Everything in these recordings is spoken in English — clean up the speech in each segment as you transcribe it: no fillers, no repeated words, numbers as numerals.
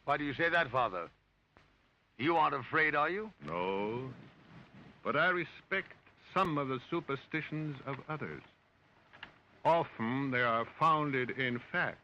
Why do you say that, Father? You aren't afraid, are you? No, but I respect some of the superstitions of others. Often they are founded in fact.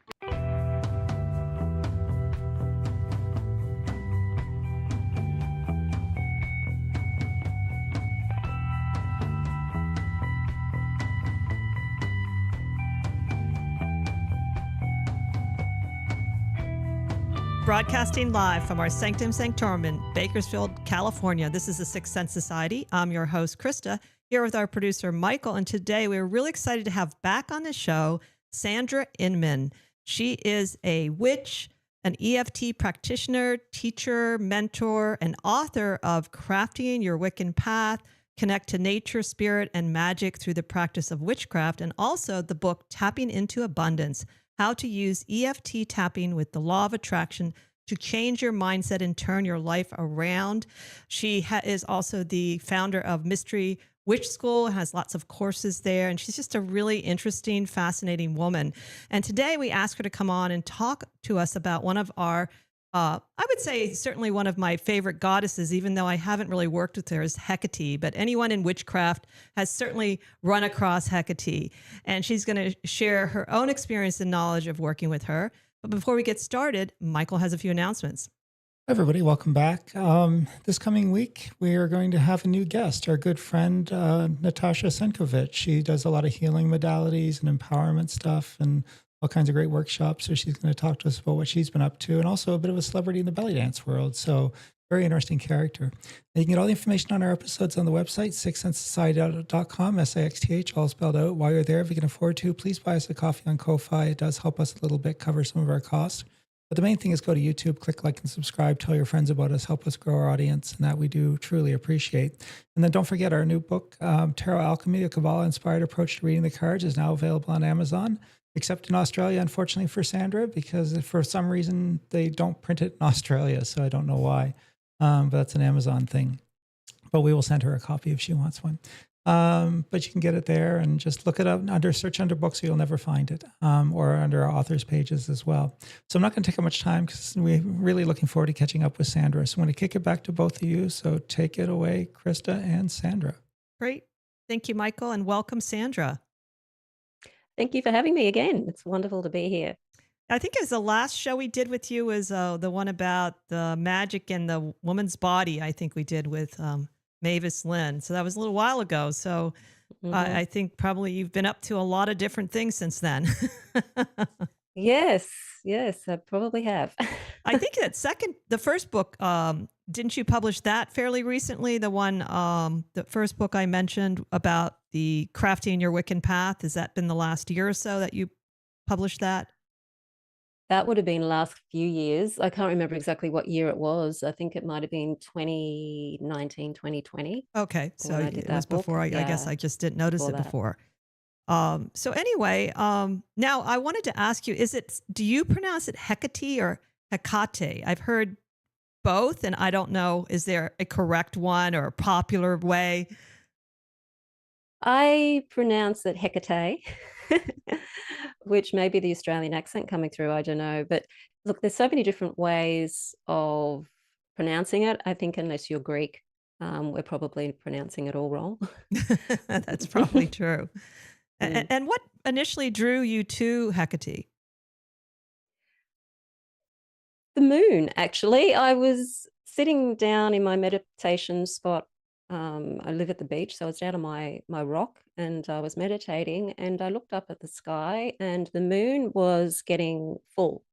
Broadcasting live from our Sanctum Sanctorum in Bakersfield, California. This is the Sixth Sense Society. I'm your host, Krista, here with our producer, Michael. And today we're really excited to have back on the show Sandra Inman. She is a witch, an EFT practitioner, teacher, mentor, and author of Crafting Your Wiccan Path, Connect to Nature, Spirit, and Magic Through the Practice of Witchcraft, and also the book Tapping into Abundance, How to Use EFT Tapping with the Law of Attraction to Change Your Mindset and Turn Your Life Around. She is also the founder of Mystery Witch School, has lots of courses there, and she's just a really interesting, fascinating woman. And today we asked her to come on and talk to us about one of our I would say certainly one of my favorite goddesses, even though I haven't really worked with her, is Hecate. But anyone in witchcraft has certainly run across Hecate. And she's going to share her own experience and knowledge of working with her. But before we get started, Michael has a few announcements. Hi, everybody. Welcome back. This coming week, we are going to have a new guest, our good friend, Natasha Senkovic. She does a lot of healing modalities and empowerment stuff and all kinds of great workshops. So she's going to talk to us about what she's been up to and also a bit of a celebrity in the belly dance world. So very interesting character. And you can get all the information on our episodes on the website, sixthsensesociety.com, SIXTH, all spelled out. While you're there, if you can afford to, please buy us a coffee on Ko-Fi. It does help us a little bit, cover some of our costs. But the main thing is go to YouTube, click like and subscribe, tell your friends about us, help us grow our audience, and that we do truly appreciate. And then don't forget our new book, Tarot Alchemy, a Kabbalah-inspired approach to reading the cards, is now available on Amazon. Except in Australia, unfortunately for Sandra, because for some reason they don't print it in Australia, so I don't know why. But that's an Amazon thing. But we will send her a copy if she wants one. But you can get it there and just look it up search under books, so you'll never find it, or under our authors pages as well. So I'm not going to take up much time because we're really looking forward to catching up with Sandra. So I'm going to kick it back to both of you. So take it away, Krista and Sandra. Great. Thank you, Michael, and welcome, Sandra. Thank you for having me again. It's wonderful to be here. I think the last show we did with you was the one about the magic in the woman's body. I think we did with Mavis Lynn. So that was a little while ago. So I think probably you've been up to a lot of different things since then. Yes, I probably have. I think the first book, didn't you publish that fairly recently? The one, the first book I mentioned about the Crafting Your Wiccan Path. Has that been the last year or so that you published that? That would have been the last few years. I can't remember exactly what year it was. I think it might have been 2019, 2020. Okay. So it was before. I guess I just didn't notice it before. So anyway, now I wanted to ask you, do you pronounce it Hecate or Hecate? I've heard both, and I don't know, is there a correct one or a popular way? I pronounce it Hecate, which may be the Australian accent coming through, I don't know. But look, there's so many different ways of pronouncing it. I think unless you're Greek, we're probably pronouncing it all wrong. That's probably true. And what initially drew you to Hecate? The moon, actually. I was sitting down in my meditation spot. I live at the beach, so I was down on my rock and I was meditating, and I looked up at the sky and the moon was getting full.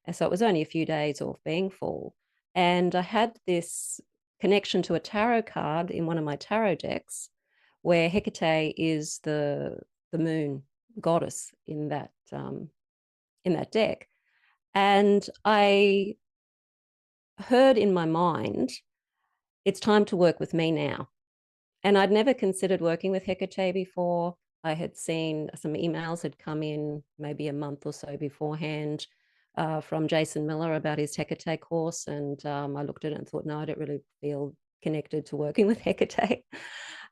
And so it was only a few days off being full. And I had this connection to a tarot card in one of my tarot decks where Hecate is the moon goddess in that deck. And I heard in my mind, it's time to work with me now. And I'd never considered working with Hecate before. I had seen some emails had come in maybe a month or so beforehand from Jason Miller about his Hecate course. And I looked at it and thought, no, I don't really feel connected to working with Hecate.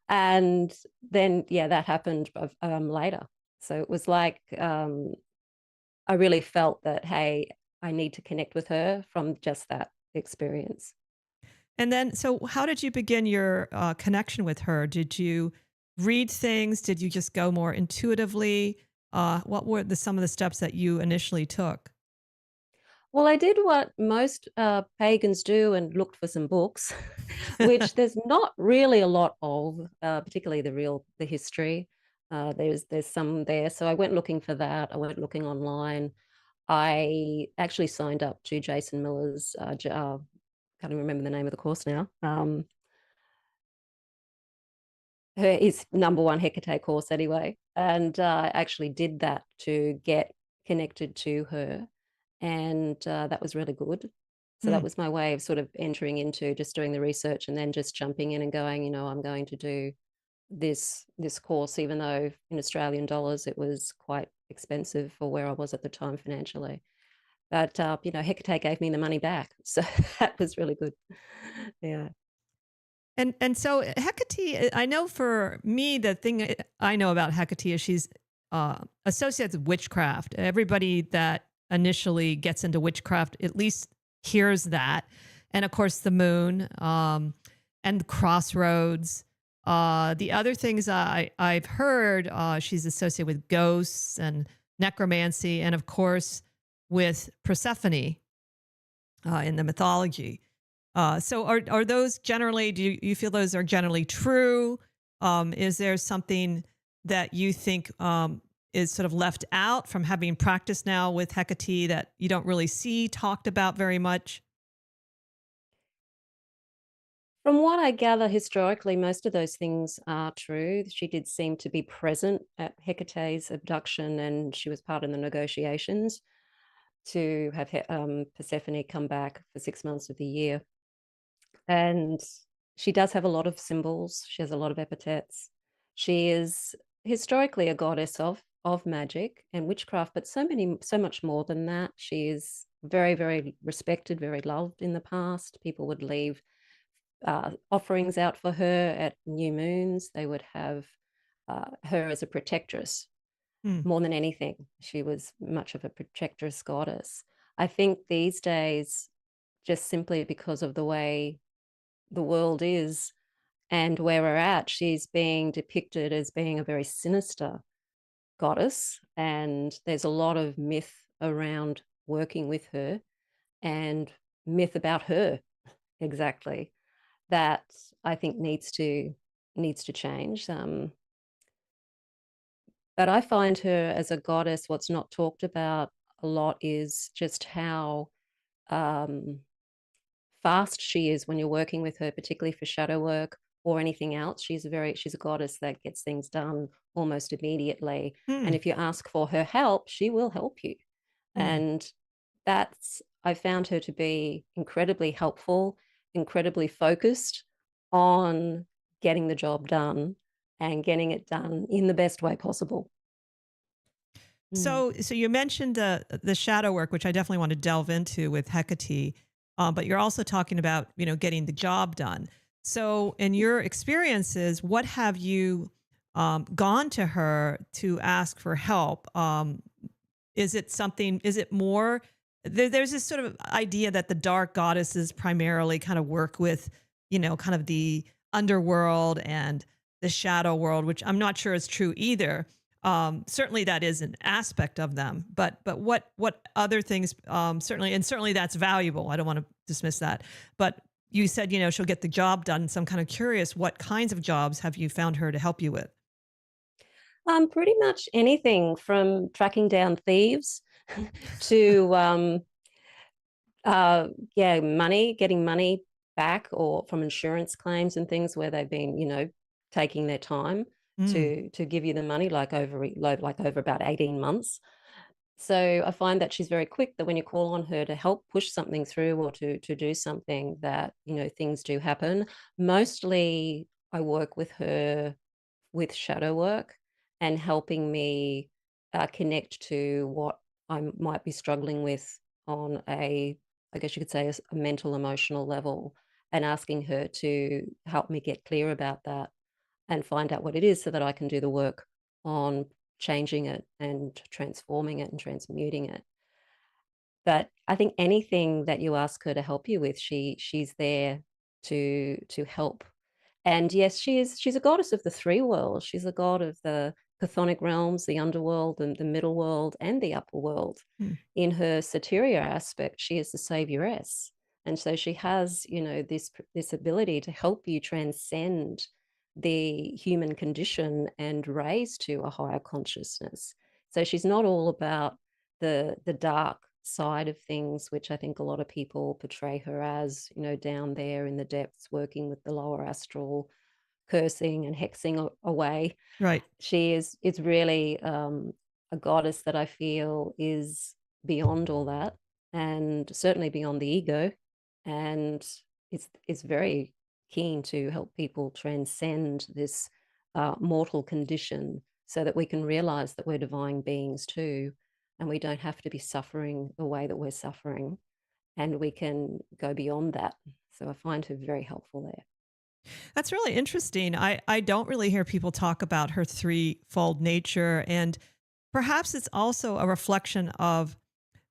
And then, that happened later. So it was like, I really felt that, hey, I need to connect with her from just that experience. And then, so how did you begin your connection with her? Did you read things? Did you just go more intuitively? What were some of the steps that you initially took? Well, I did what most pagans do and looked for some books, which there's not really a lot of, particularly the history. There's some there, so I went looking for that. I went looking online. I actually signed up to Jason Miller's. Can't even remember the name of the course now. His number one Hecate course anyway, and I actually did that to get connected to her, and that was really good. So that Hmm. was my way of sort of entering into just doing the research and then just jumping in and going, I'm going to do this course, even though in Australian dollars it was quite expensive for where I was at the time financially. But Hecate gave me the money back, so that was really good. Yeah. And so Hecate, I know for me, the thing I know about Hecate is she's associated with witchcraft. Everybody that initially gets into witchcraft at least hears that. And of course, the moon and the crossroads. The other things I've heard, she's associated with ghosts and necromancy, and of course, with Persephone in the mythology. So are those generally, do you feel those are generally true? Is there something that you think is sort of left out from having practiced now with Hecate that you don't really see talked about very much? From what I gather historically, most of those things are true. She did seem to be present at Hecate's abduction, and she was part of the negotiations to have Persephone come back for 6 months of the year. And she does have a lot of symbols. She has a lot of epithets. She is historically a goddess of magic and witchcraft, but so much more than that. She is very, very respected, very loved in the past. People would leave offerings out for her at new moons. They would have her as a protectress Hmm. more than anything. She was much of a protectress goddess. I think these days, just simply because of the way the world is and where we're at, she's being depicted as being a very sinister goddess. And there's a lot of myth around working with her and myth about her exactly that I think needs to change. But I find her as a goddess, what's not talked about a lot is just how um, fast she is when you're working with her, particularly for shadow work or anything else. She's a goddess that gets things done almost immediately. Hmm. And if you ask for her help, she will help you. Hmm. And I found her to be incredibly helpful, incredibly focused on getting the job done and getting it done in the best way possible. Mm. So you mentioned the shadow work, which I definitely want to delve into with Hecate, but you're also talking about getting the job done. So in your experiences, what have you gone to her to ask for help? Is it something? Is it more? There's this sort of idea that the dark goddesses primarily kind of work with kind of the underworld and the shadow world, which I'm not sure is true either. Certainly that is an aspect of them, but what other things, certainly that's valuable. I don't want to dismiss that, but you said, she'll get the job done. So I'm kind of curious, what kinds of jobs have you found her to help you with? Pretty much anything from tracking down thieves to getting money back or from insurance claims and things where they've been, taking their time Mm. to give you the money, like over about 18 months. So I find that she's very quick, that when you call on her to help push something through or to do something, that things do happen. Mostly I work with her with shadow work and helping me connect to what I might be struggling with on I guess you could say, a mental, emotional level, and asking her to help me get clear about that and find out what it is so that I can do the work on changing it and transforming it and transmuting it. But I think anything that you ask her to help you with, she's there to help. And yes, she's a goddess of the three worlds. She's a god of the chthonic realms, the underworld, and the middle world, and the upper world. Hmm. In her soteria aspect, she is the savioress. And so she has, this ability to help you transcend the human condition and raise to a higher consciousness. So she's not all about the dark side of things, which I think a lot of people portray her as, down there in the depths, working with the lower astral, cursing and hexing away. Right. She is really a goddess that I feel is beyond all that, and certainly beyond the ego, and it's very keen to help people transcend this mortal condition so that we can realize that we're divine beings too, and we don't have to be suffering the way that we're suffering, and we can go beyond that. So I find her very helpful there. That's really interesting. I don't really hear people talk about her threefold nature. And perhaps it's also a reflection of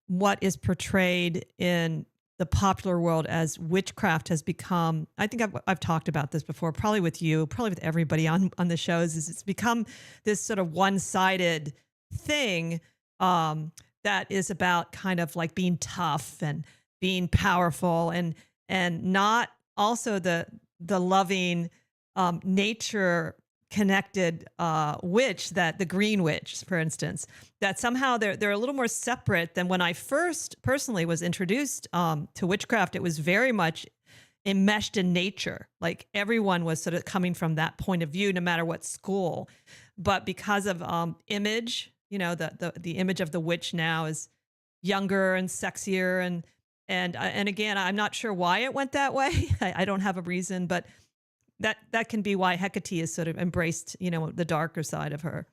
what is portrayed in the popular world as witchcraft has become. I think I've talked about this before, probably with you, probably with everybody on the shows, is it's become this sort of one-sided thing that is about kind of like being tough and being powerful and not also the loving nature connected witch, that the green witch, for instance, that somehow they're a little more separate than when I first personally was introduced to witchcraft. It was very much enmeshed in nature. Like everyone was sort of coming from that point of view, no matter what school. But because of image, the image of the witch now is younger and sexier and again, I'm not sure why it went that way. I don't have a reason, but that can be why Hecate is sort of embraced, the darker side of her.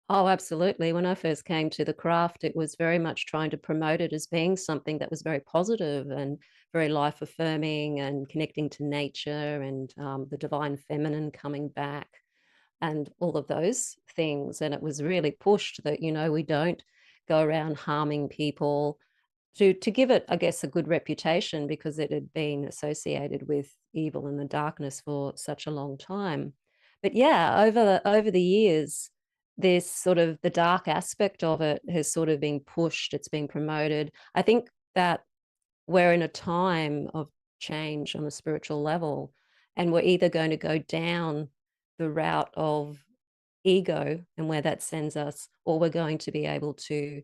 Oh, absolutely. When I first came to the craft, it was very much trying to promote it as being something that was very positive and very life affirming and connecting to nature and the divine feminine coming back and all of those things. And it was really pushed that, we don't go around harming people, to give it, I guess, a good reputation because it had been associated with evil and the darkness for such a long time. But yeah, over the years, this sort of the dark aspect of it has sort of been pushed. It's been promoted. I think that we're in a time of change on a spiritual level, and we're either going to go down the route of ego and where that sends us, or we're going to be able to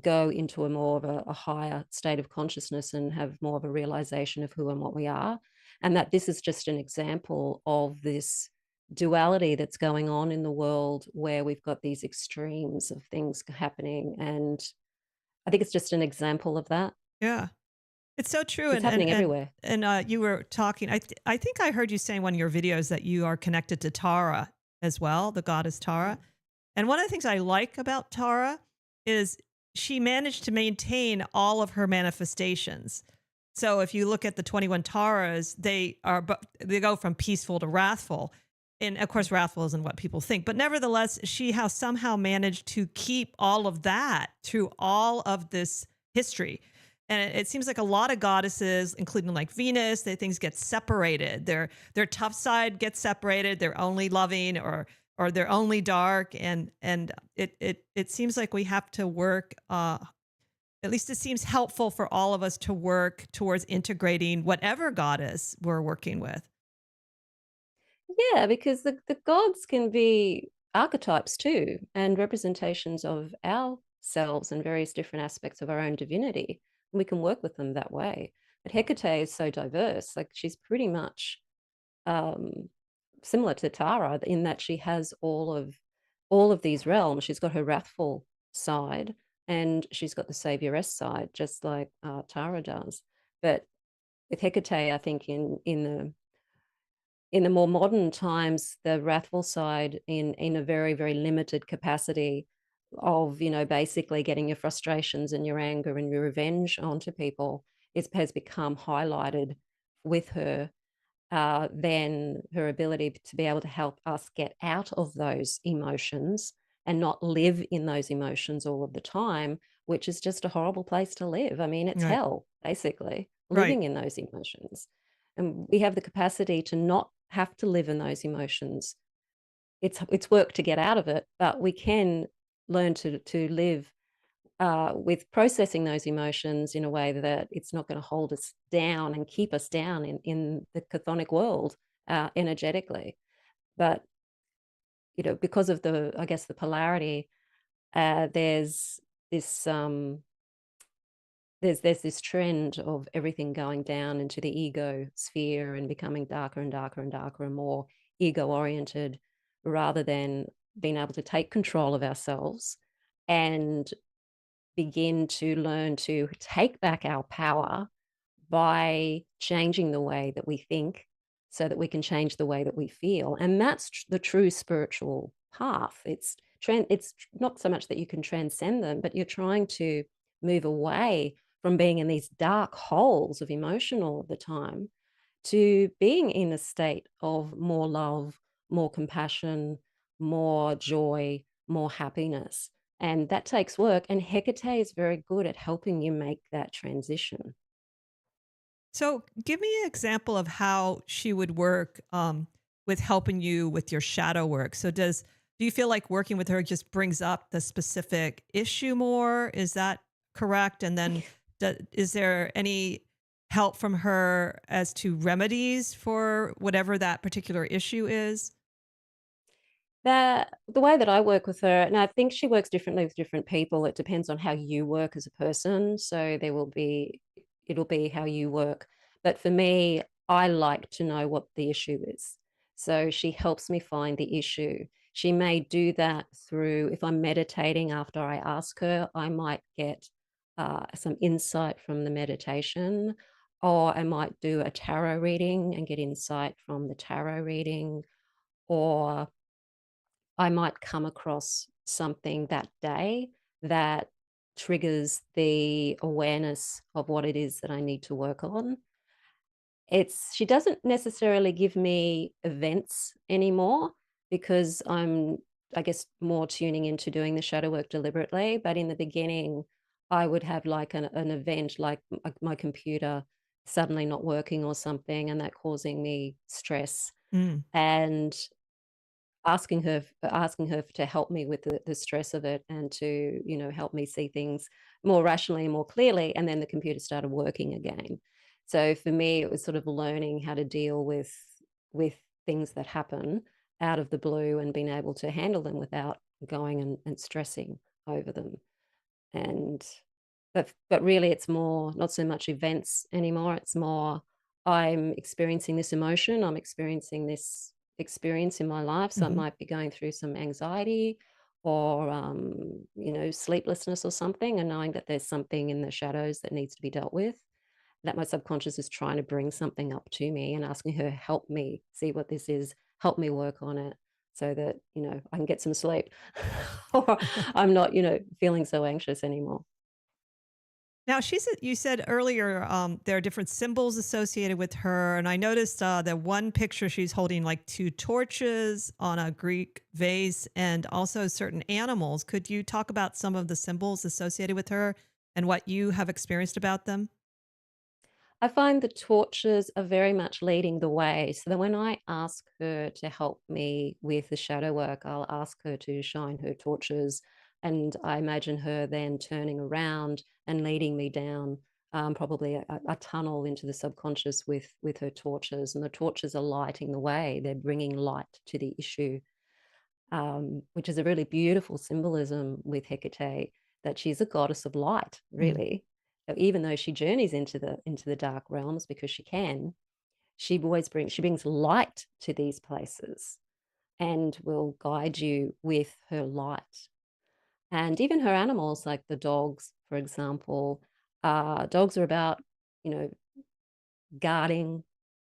go into a more of a higher state of consciousness and have more of a realization of who and what we are. And that this is just an example of this duality that's going on in the world where we've got these extremes of things happening. And I think it's just an example of that. Yeah. It's so true. It's happening everywhere. And you were talking, I think I heard you say in one of your videos that you are connected to Tara as well, the goddess Tara. And one of the things I like about Tara is she managed to maintain all of her manifestations. So if you look at the 21 Taras, they go from peaceful to wrathful. And of course, wrathful isn't what people think, but nevertheless, she has somehow managed to keep all of that through all of this history. And it seems like a lot of goddesses, including like Venus, things get separated. Their tough side gets separated. They're only loving or they're only dark. And it seems like we have to work, at least it seems helpful for all of us to work towards integrating whatever goddess we're working with. Yeah, because the gods can be archetypes too, and representations of ourselves and various different aspects of our own divinity. And we can work with them that way. But Hecate is so diverse. Like she's pretty much similar to Tara in that she has all of these realms. She's got her wrathful side and she's got the savioress side, just like Tara does. But with Hecate, I think in the more modern times, the wrathful side in a very, very limited capacity of, basically getting your frustrations and your anger and your revenge onto people has become highlighted with her. Then her ability to be able to help us get out of those emotions and not live in those emotions all of the time, which is just a horrible place to live. I mean, it's Right. hell, basically, Right. living in those emotions. And we have the capacity to not have to live in those emotions. It's work to get out of it, but we can learn to live with processing those emotions in a way that it's not going to hold us down and keep us down in the chthonic world energetically. But because of I guess the polarity, there's this there's this trend of everything going down into the ego sphere and becoming darker and darker and darker and more ego oriented, rather than being able to take control of ourselves and begin to learn to take back our power by changing the way that we think so that we can change the way that we feel. And that's the true spiritual path. It's not so much that you can transcend them, but you're trying to move away from being in these dark holes of emotion all of the time to being in a state of more love, more compassion, more joy, more happiness. And that takes work. And Hecate is very good at helping you make that transition. So, give me an example of how she would work with helping you with your shadow work. So, do you feel like working with her just brings up the specific issue more? Is that correct? And then, is there any help from her as to remedies for whatever that particular issue is? The way that I work with her, and I think she works differently with different people. It depends on how you work as a person. So it'll be how you work. But for me, I like to know what the issue is. So she helps me find the issue. She may do that through, if I'm meditating after I ask her, I might get some insight from the meditation, or I might do a tarot reading and get insight from the tarot reading, or I might come across something that day that triggers the awareness of what it is that I need to work on. She doesn't necessarily give me events anymore because I guess, more tuning into doing the shadow work deliberately. But in the beginning, I would have like an event, like my computer suddenly not working or something, and that causing me stress. Mm. And asking her to help me with the stress of it, and to help me see things more rationally and more clearly, and then the computer started working again. So for me, it was sort of learning how to deal with things that happen out of the blue and being able to handle them without going and stressing over them. And but really, it's more not so much events anymore. It's more, I'm experiencing this emotion, I'm experiencing this experience in my life. So it Hmm. might be going through some anxiety, or sleeplessness or something, and knowing that there's something in the shadows that needs to be dealt with, that my subconscious is trying to bring something up to me, and asking her, help me see what this is, help me work on it, so that I can get some sleep, or I'm not feeling so anxious anymore. Now, you said earlier there are different symbols associated with her. And I noticed that one picture she's holding like two torches on a Greek vase and also certain animals. Could you talk about some of the symbols associated with her and what you have experienced about them? I find the torches are very much leading the way. So that when I ask her to help me with the shadow work, I'll ask her to shine her torches. And I imagine her then turning around and leading me down, probably a tunnel into the subconscious with her torches. And the torches are lighting the way, they're bringing light to the issue, which is a really beautiful symbolism with Hecate, that she's a goddess of light, Mm. really. So even though she journeys into the dark realms, because she can, she brings light to these places and will guide you with her light. And even her animals, like the dogs, for example, dogs are about you know guarding,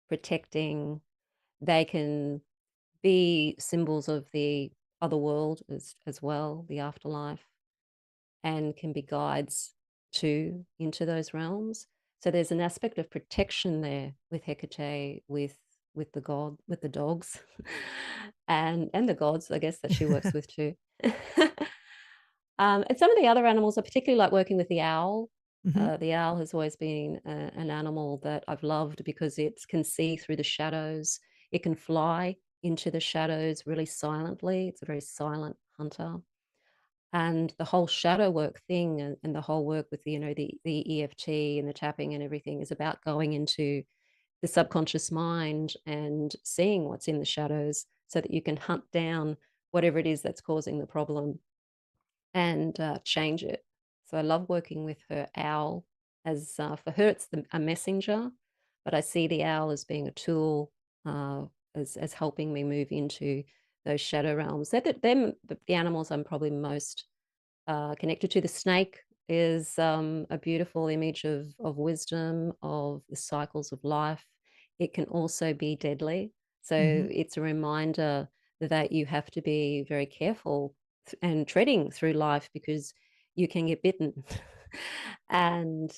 protecting. They can be symbols of the other world as well, the afterlife, and can be guides too into those realms. So there's an aspect of protection there with Hecate, with the dogs, and the gods, I guess, that she works with too. And some of the other animals, I particularly like working with the owl. Hmm. The owl has always been an animal that I've loved because it can see through the shadows. It can fly into the shadows really silently. It's a very silent hunter. And the whole shadow work thing and the whole work with the EFT and the tapping and everything is about going into the subconscious mind and seeing what's in the shadows so that you can hunt down whatever it is that's causing the problem and change it. So I love working with her owl as for her it's a messenger, but I see the owl as being a tool as helping me move into those shadow realms. They're the animals I'm probably most connected to. The snake is a beautiful image of wisdom, of the cycles of life. It can also be deadly. So Hmm. it's a reminder that you have to be very careful and treading through life because you can get bitten. And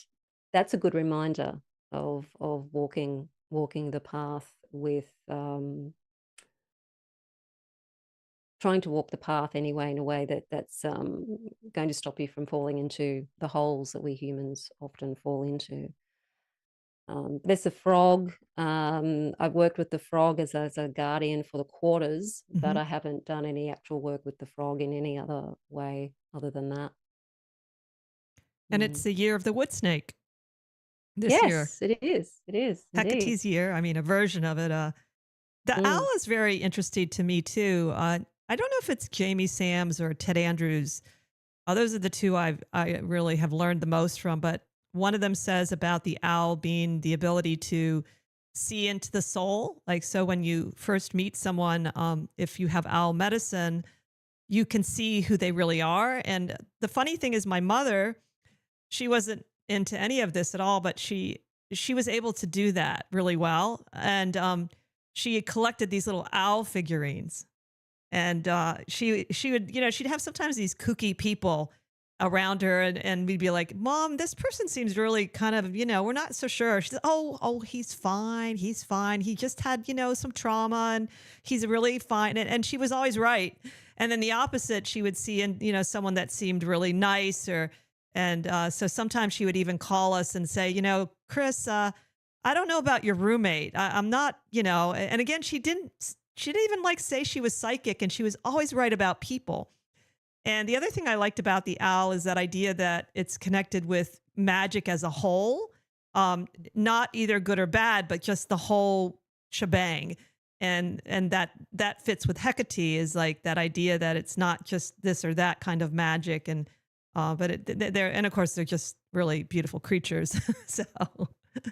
that's a good reminder of walking the path with trying to walk the path anyway in a way that's going to stop you from falling into the holes that we humans often fall into. There's a frog. I've worked with the frog as a guardian for the quarters, but Hmm. I haven't done any actual work with the frog in any other way other than that. And Mm. it's the year of the wood snake this year. Yes, it is. It is indeed. Hecate's year. I mean, a version of it. The Mm. owl is very interesting to me too. I don't know if it's Jamie Sams or Ted Andrews. Those are the two I really have learned the most from. But one of them says about the owl being the ability to see into the soul. Like, so when you first meet someone, if you have owl medicine, you can see who they really are. And the funny thing is, my mother, she wasn't into any of this at all, but she was able to do that really well. And she had collected these little owl figurines, and she would, she'd have sometimes these kooky people around her, and we'd be like, "Mom, this person seems really kind of, we're not so sure." She said, "Oh, he's fine. He's fine. He just had, some trauma, and he's really fine." And she was always right. And then the opposite, she would see in, someone that seemed really nice, or and so sometimes she would even call us and say, "Chris, I don't know about your roommate. I'm not, And again, she didn't even like say she was psychic, and she was always right about people. And the other thing I liked about the owl is that idea that it's connected with magic as a whole, not either good or bad, but just the whole shebang. And that fits with Hecate, is like that idea that it's not just this or that kind of magic. And but they're, and of course they're just really beautiful creatures. So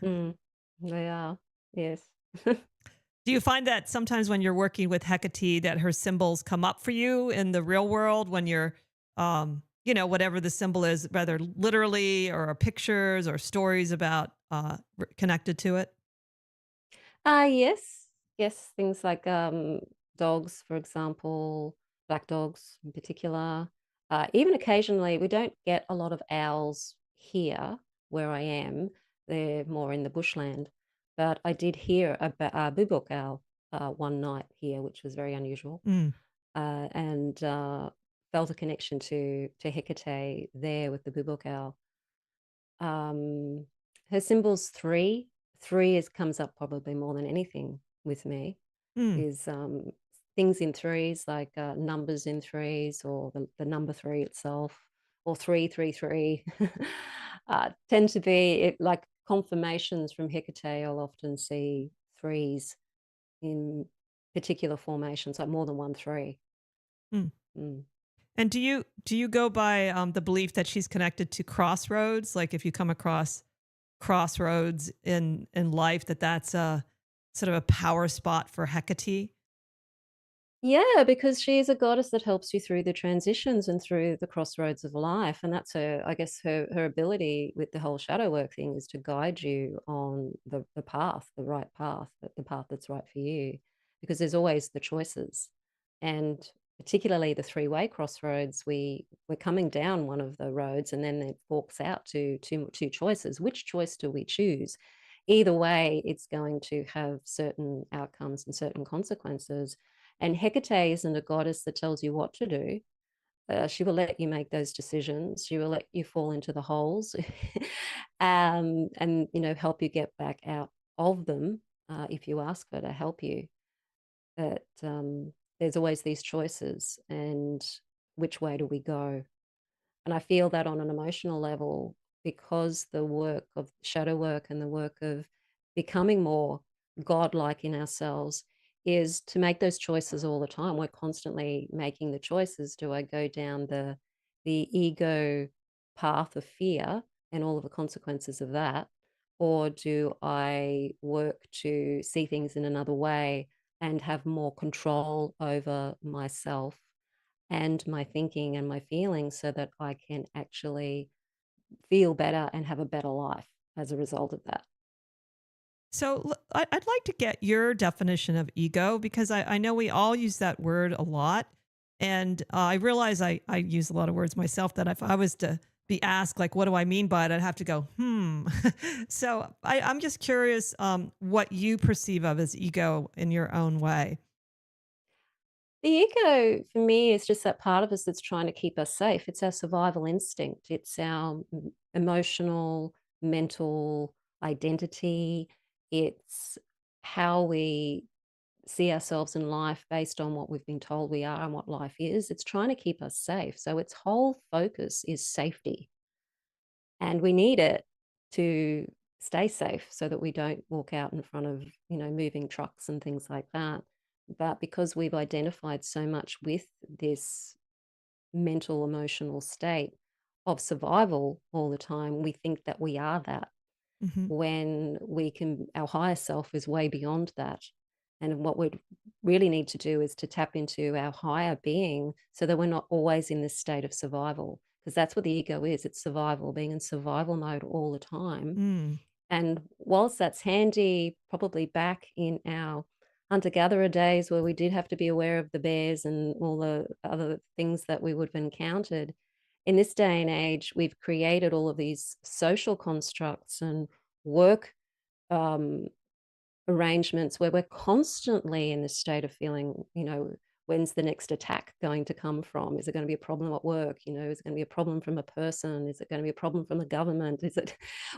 Mm. They are. Yes. do you find that sometimes when you're working with Hecate that her symbols come up for you in the real world when you're, whatever the symbol is, whether literally or pictures or stories about connected to it? Yes. Yes, things like, dogs, for example, black dogs in particular. Even occasionally, we don't get a lot of owls here where I am. They're more in the bushland. But I did hear a bubok owl one night here, which was very unusual, Mm, and felt a connection to Hecate there with the bubok owl. Um, Her symbol's three. Three is comes up probably more than anything with me. mm, Is things in threes like numbers in threes or the number three itself or 333 tend to be like confirmations from Hecate. I'll often see threes in particular formations, like more than one three. mm. Mm. And do you go by the belief that she's connected to crossroads? Like if you come across crossroads in life, that's a sort of a power spot for Hecate? Yeah, because she is a goddess that helps you through the transitions and through the crossroads of life. And that's her, I guess, her ability with the whole shadow work thing is to guide you on the path, the right path, the path that's right for you. Because there's always the choices. And particularly the three-way crossroads, we're coming down one of the roads and then it forks out to two choices. Which choice do we choose? Either way, it's going to have certain outcomes and certain consequences. And Hecate isn't a goddess that tells you what to do. She will let you make those decisions. She will let you fall into the holes, and help you get back out of them if you ask her to help you. But there's always these choices, and which way do we go? And I feel that on an emotional level, because the work of shadow work and the work of becoming more godlike in ourselves is to make those choices all the time. We're constantly making the choices. Do I go down the ego path of fear and all of the consequences of that? Or do I work to see things in another way and have more control over myself and my thinking and my feelings so that I can actually feel better and have a better life as a result of that? So I'd like to get your definition of ego because I know we all use that word a lot. And I realize I use a lot of words myself that if I was to be asked, like, what do I mean by it? I'd have to go, hmm. So I'm just curious what you perceive of as ego in your own way. The ego for me is just that part of us that's trying to keep us safe. It's our survival instinct. It's our emotional, mental identity. It's how we see ourselves in life based on what we've been told we are and what life is. It's trying to keep us safe. So its whole focus is safety. And we need it to stay safe so that we don't walk out in front of, moving trucks and things like that. But because we've identified so much with this mental, emotional state of survival all the time, we think that we are that, Hmm. when our higher self is way beyond that. And what we really need to do is to tap into our higher being so that we're not always in this state of survival, because that's what the ego is. It's survival, being in survival mode all the time. Mm. And whilst that's handy, probably back in our hunter gatherer days where we did have to be aware of the bears and all the other things that we would have encountered, in this day and age, we've created all of these social constructs and work um, arrangements where we're constantly in this state of feeling, when's the next attack going to come from? Is it going to be a problem at work? Is it going to be a problem from a person? Is it going to be a problem from the government?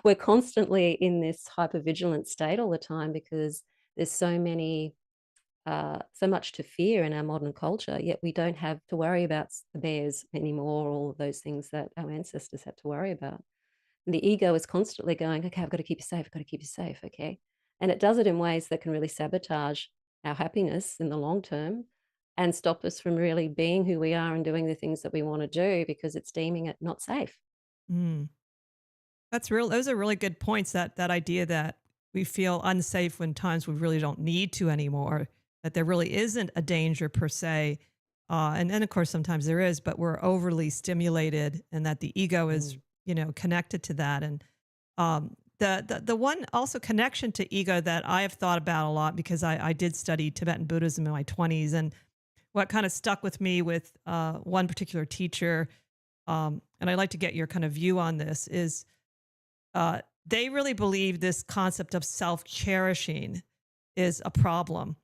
We're constantly in this hypervigilant state all the time because there's so much to fear in our modern culture, yet we don't have to worry about the bears anymore, all of those things that our ancestors had to worry about. And the ego is constantly going, okay, I've got to keep you safe, I've got to keep you safe, okay? And it does it in ways that can really sabotage our happiness in the long term and stop us from really being who we are and doing the things that we want to do because it's deeming it not safe. Mm. That's real. Those are really good points. That idea that we feel unsafe when times we really don't need to anymore. That there really isn't a danger per se, and then of course sometimes there is, but we're overly stimulated, and that the ego is Mm. connected to that. And the one also connection to ego that I have thought about a lot because I did study Tibetan Buddhism in my 20s, and what kind of stuck with me with one particular teacher, and I'd like to get your kind of view on this is they really believe this concept of self cherishing is a problem.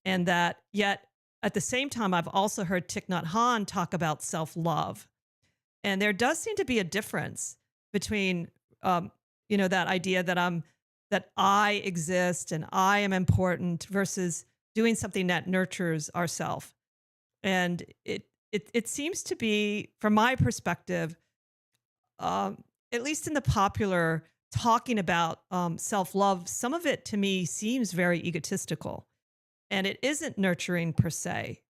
And that yet at the same time, I've also heard Thich Nhat Hanh talk about self love. And there does seem to be a difference between, that idea that I exist and I am important versus doing something that nurtures ourself. And it seems to be, from my perspective, at least in the popular talking about self love, some of it to me seems very egotistical and it isn't nurturing per se.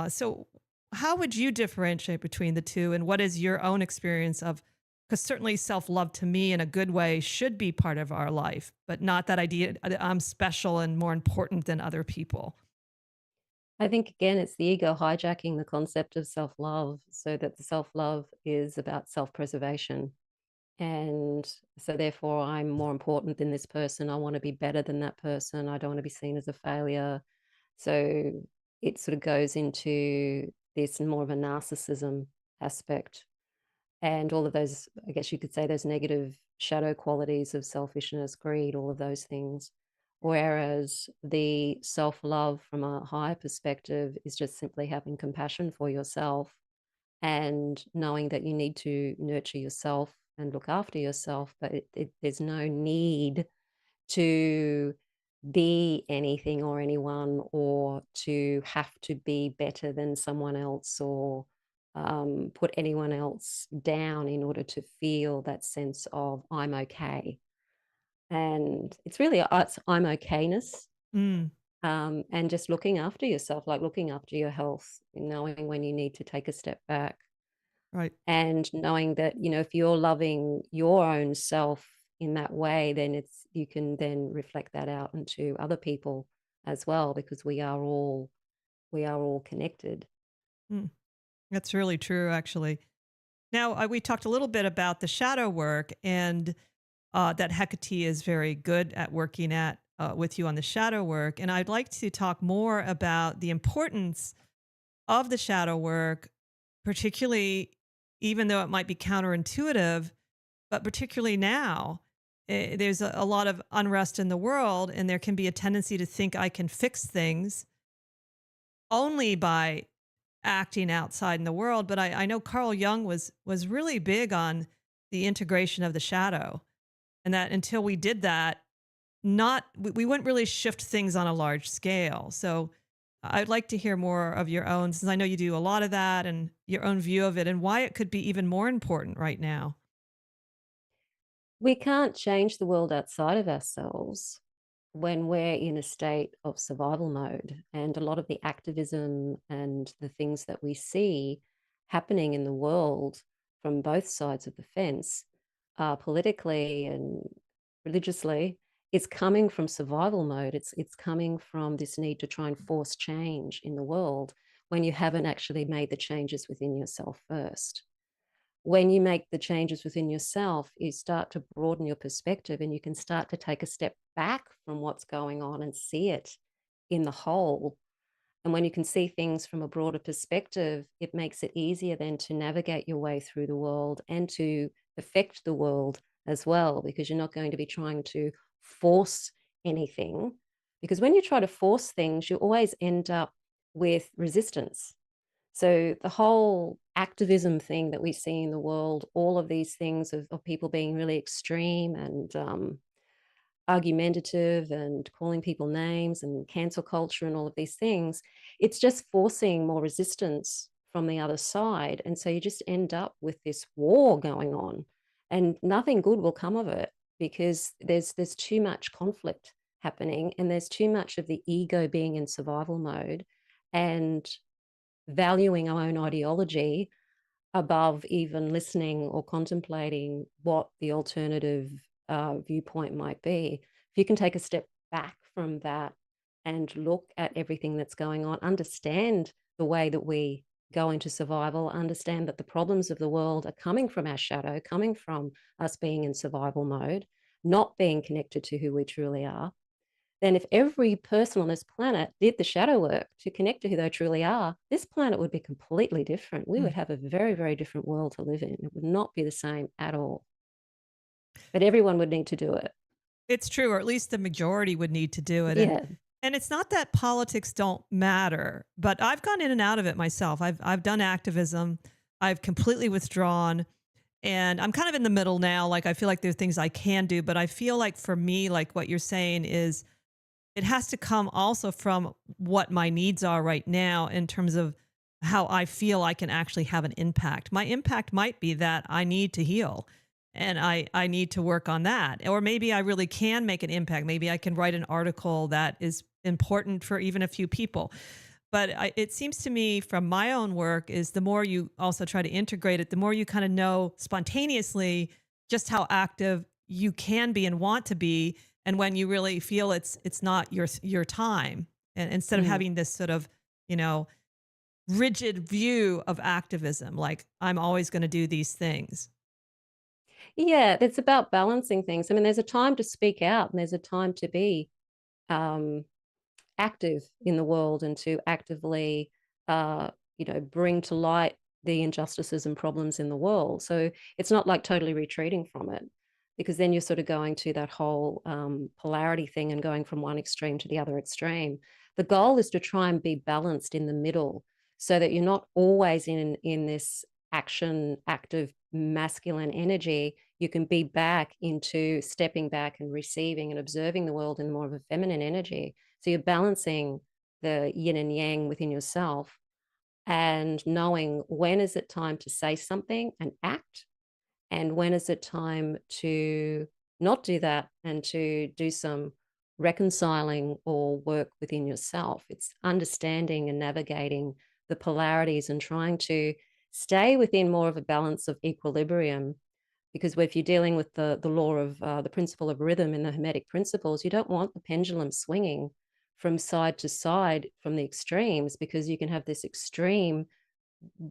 So, how would you differentiate between the two? And what is your own experience of? Because certainly self love to me in a good way should be part of our life, but not that idea that I'm special and more important than other people. I think, again, it's the ego hijacking the concept of self love so that the self love is about self preservation. And so, therefore, I'm more important than this person. I want to be better than that person. I don't want to be seen as a failure. So, it sort of goes into this more of a narcissism aspect and all of those, I guess you could say, those negative shadow qualities of selfishness, greed, all of those things. Whereas the self love from a higher perspective is just simply having compassion for yourself and knowing that you need to nurture yourself and look after yourself, but there's no need to be anything or anyone, or to have to be better than someone else, or put anyone else down in order to feel that sense of I'm okay. And it's really it's I'm okayness, Mm, and just looking after yourself, like looking after your health, knowing when you need to take a step back, right. and knowing that, if you're loving your own self in that way, then you can then reflect that out into other people as well, because we are all connected. Mm, that's really true, actually. Now, we talked a little bit about the shadow work, and that Hecate is very good at working at with you on the shadow work. And I'd like to talk more about the importance of the shadow work, particularly even though it might be counterintuitive, but particularly now. There's a lot of unrest in the world, and there can be a tendency to think I can fix things only by acting outside in the world. But I know Carl Jung was really big on the integration of the shadow, and that until we did that, not we wouldn't really shift things on a large scale. So I'd like to hear more of your own, since I know you do a lot of that, and your own view of it, and why it could be even more important right now. We can't change the world outside of ourselves when we're in a state of survival mode. And a lot of the activism and the things that we see happening in the world from both sides of the fence, politically and religiously, is coming from survival mode. It's coming from this need to try and force change in the world when you haven't actually made the changes within yourself first. When you make the changes within yourself, you start to broaden your perspective, and you can start to take a step back from what's going on and see it in the whole. And when you can see things from a broader perspective, it makes it easier then to navigate your way through the world and to affect the world as well, because you're not going to be trying to force anything. Because when you try to force things, you always end up with resistance. So the whole activism thing that we see in the world, all of these things of people being really extreme and argumentative and calling people names and cancel culture and all of these things, it's just forcing more resistance from the other side. And so you just end up with this war going on, and nothing good will come of it, because there's too much conflict happening, and there's too much of the ego being in survival mode and valuing our own ideology above even listening or contemplating what the alternative viewpoint might be. If you can take a step back from that and look at everything that's going on, understand the way that we go into survival, understand that the problems of the world are coming from our shadow, coming from us being in survival mode, not being connected to who we truly are, then if every person on this planet did the shadow work to connect to who they truly are, this planet would be completely different. We would have a very, very different world to live in. It would not be the same at all. But everyone would need to do it. It's true, or at least the majority would need to do it. Yeah. And it's not that politics don't matter, but I've gone in and out of it myself. I've done activism. I've completely withdrawn, and I'm kind of in the middle now. Like, I feel like there are things I can do, but I feel like for me, like what you're saying is it has to come also from what my needs are right now, in terms of how I feel I can actually have an impact. My impact might be that I need to heal, and I need to work on that. Or maybe I really can make an impact. Maybe I can write an article that is important for even a few people. But it seems to me from my own work is the more you also try to integrate it, the more you kind of know spontaneously just how active you can be and want to be. And when you really feel it's not your time, and instead of having this sort of, you know, rigid view of activism, like I'm always going to do these things. Yeah, it's about balancing things. I mean, there's a time to speak out, and there's a time to be um, active in the world, and to actively, bring to light the injustices and problems in the world. So it's not like totally retreating from it, because then you're sort of going to that whole polarity thing and going from one extreme to the other extreme. The goal is to try and be balanced in the middle, so that you're not always in this active masculine energy. You can be back into stepping back and receiving and observing the world in more of a feminine energy. So you're balancing the yin and yang within yourself, and knowing when is it time to say something and act, and when is it time to not do that and to do some reconciling or work within yourself. It's understanding and navigating the polarities and trying to stay within more of a balance of equilibrium. Because if you're dealing with the law of the principle of rhythm in the Hermetic principles, you don't want the pendulum swinging from side to side from the extremes, because you can have this extreme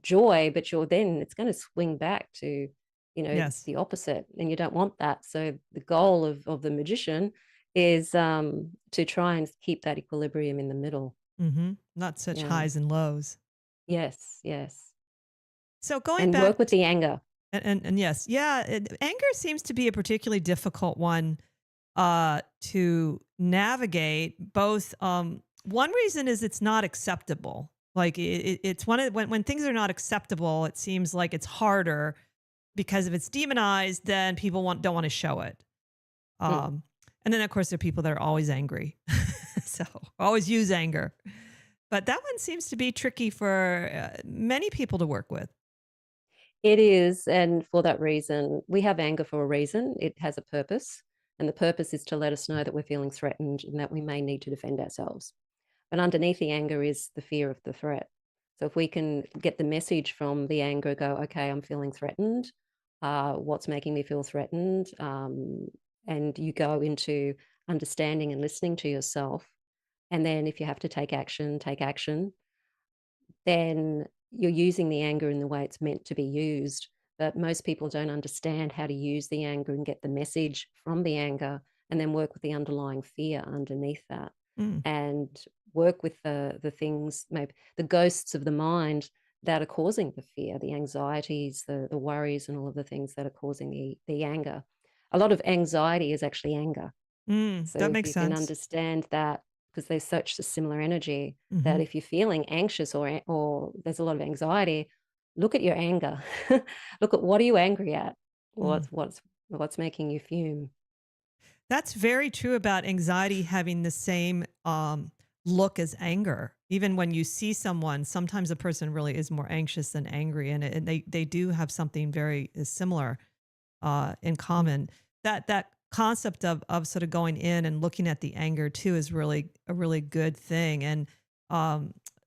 joy, but it's going to swing back to, Yes. the opposite, and you don't want that. So the goal of the magician is to try and keep that equilibrium in the middle. Not such Yeah. highs and lows. Yes, yes. So going And back work with the anger. and yes, yeah, anger seems to be a particularly difficult one to navigate. Both one reason is it's not acceptable. Like it's one of when things are not acceptable, it seems like it's harder, because if it's demonized, then people don't want to show it. And then of course there are people that are always angry, so always use anger. But that one seems to be tricky for many people to work with. It is, and for that reason, we have anger for a reason. It has a purpose, and the purpose is to let us know that we're feeling threatened and that we may need to defend ourselves. But underneath the anger is the fear of the threat. So if we can get the message from the anger, go, okay, I'm feeling threatened. What's making me feel threatened? And you go into understanding and listening to yourself. And then if you have to take action, then you're using the anger in the way it's meant to be used. But most people don't understand how to use the anger and get the message from the anger, and then work with the underlying fear underneath that. And work with the things, maybe the ghosts of the mind that are causing the fear, the anxieties, the worries, and all of the things that are causing the anger. A lot of anxiety is actually anger. So that if makes you sense. can understand that, because there's such a similar energy, that if you're feeling anxious or there's a lot of anxiety, look at your anger. Look at, what are you angry at? What's making you fume? That's very true about anxiety having the same look as anger. Even when you see someone, sometimes a person really is more anxious than angry, and they do have something very similar in common. That concept of sort of going in and looking at the anger too is really a really good thing. And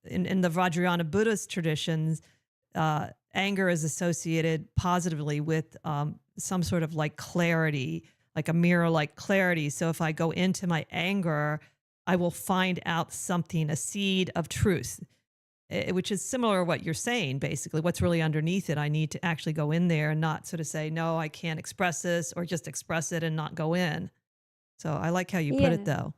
in the Vajrayana Buddhist traditions, anger is associated positively with some sort of like clarity, like a mirror like clarity. So if I go into my anger, I will find out something, a seed of truth, which is similar to what you're saying, basically. What's really underneath it, I need to actually go in there and not sort of say, no, I can't express this, or just express it and not go in. So I like how you put it, though.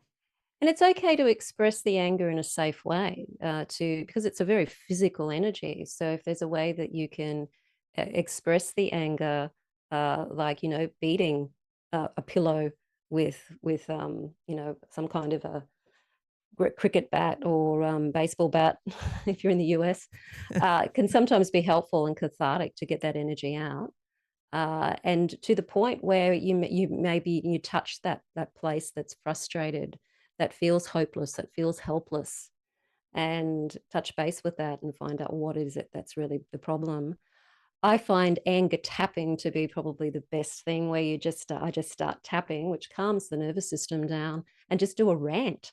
And it's okay to express the anger in a safe way, because it's a very physical energy. So if there's a way that you can express the anger, like, beating a pillow with some kind of a cricket bat or baseball bat, if you're in the US, can sometimes be helpful and cathartic to get that energy out. And to the point where you touch that place that's frustrated, that feels hopeless, that feels helpless, and touch base with that and find out what is it that's really the problem. I find anger tapping to be probably the best thing, where I just start tapping, which calms the nervous system down, and just do a rant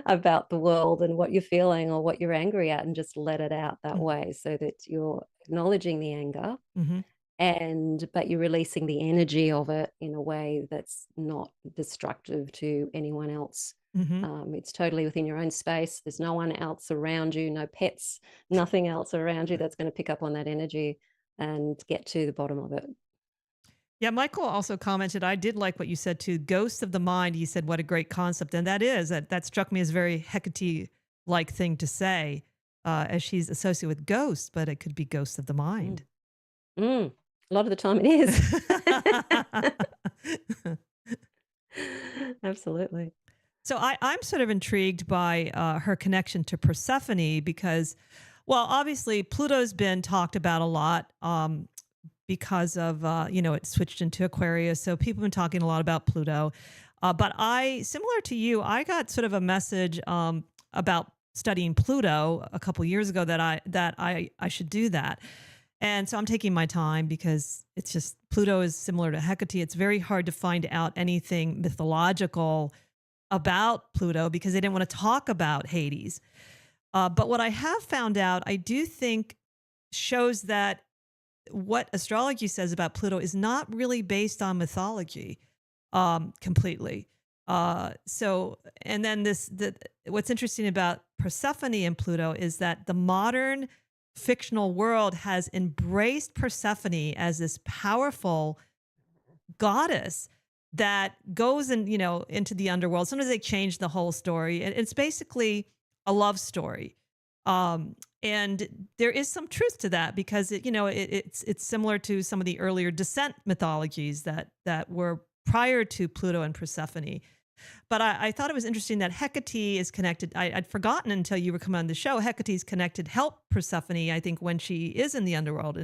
about the world and what you're feeling or what you're angry at, and just let it out that way, so that you're acknowledging the anger, but you're releasing the energy of it in a way that's not destructive to anyone else. It's totally within your own space. There's no one else around you, no pets, nothing else around you that's going to pick up on that energy and get to the bottom of it. Yeah, Michael also commented, I did like what you said too, ghosts of the mind. He said, what a great concept. And that struck me as a very Hecate-like thing to say, as she's associated with ghosts, but it could be ghosts of the mind. A lot of the time it is. Absolutely. So I'm sort of intrigued by her connection to Persephone because, well, obviously Pluto's been talked about a lot because of, it switched into Aquarius. So people have been talking a lot about Pluto. But similar to you, I got sort of a message about studying Pluto a couple years ago that I should do that. And so I'm taking my time because it's just Pluto is similar to Hecate. It's very hard to find out anything mythological about Pluto because they didn't want to talk about Hades. But what I have found out, I do think shows that what astrology says about Pluto is not really based on mythology completely. And then what's interesting about Persephone and Pluto is that the modern fictional world has embraced Persephone as this powerful goddess that goes into the underworld. Sometimes they change the whole story. It's basically a love story. And there is some truth to that because it's similar to some of the earlier descent mythologies that were prior to Pluto and Persephone. But I thought it was interesting that Hecate is connected. I'd forgotten until you were coming on the show. Hecate is connected, help Persephone, I think, when she is in the underworld.